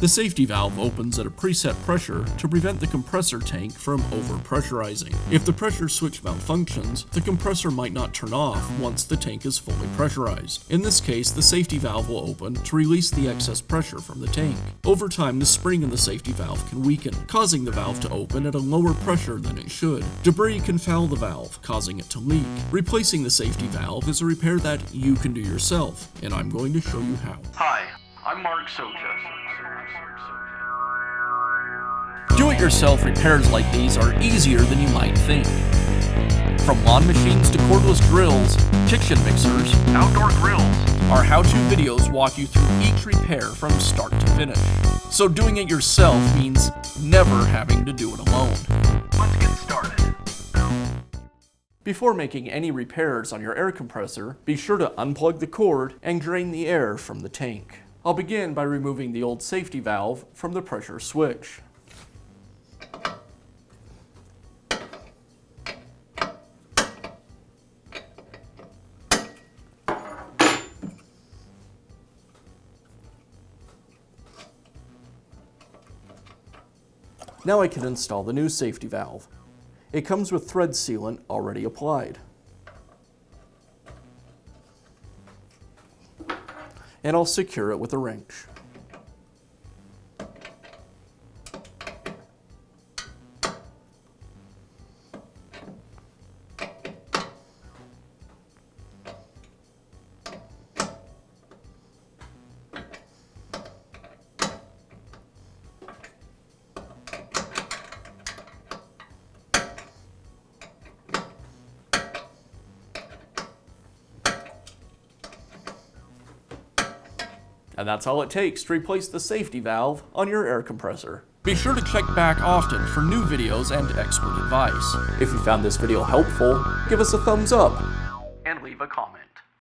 The safety valve opens at a preset pressure to prevent the compressor tank from overpressurizing. If the pressure switch malfunctions, the compressor might not turn off once the tank is fully pressurized. In this case, the safety valve will open to release the excess pressure from the tank. Over time, the spring in the safety valve can weaken, causing the valve to open at a lower pressure than it should. Debris can foul the valve, causing it to leak. Replacing the safety valve is a repair that you can do yourself, and I'm going to show you how. Hi, I'm Mark Socha. Do-it-yourself repairs like these are easier than you might think. From lawn machines to cordless drills, kitchen mixers, Outdoor grills. our how-to videos walk you through each repair from start to finish. So doing it yourself means never having to do it alone. Let's get started. Before making any repairs on your air compressor, be sure to unplug the cord and drain the air from the tank. I'll begin by removing the old safety valve from the pressure switch. Now I can install the new safety valve. It comes with thread sealant already applied. And I'll secure it with a wrench. And that's all it takes to replace the safety valve on your air compressor. Be sure to check back often for new videos and expert advice. If you found this video helpful, give us a thumbs up And leave a comment.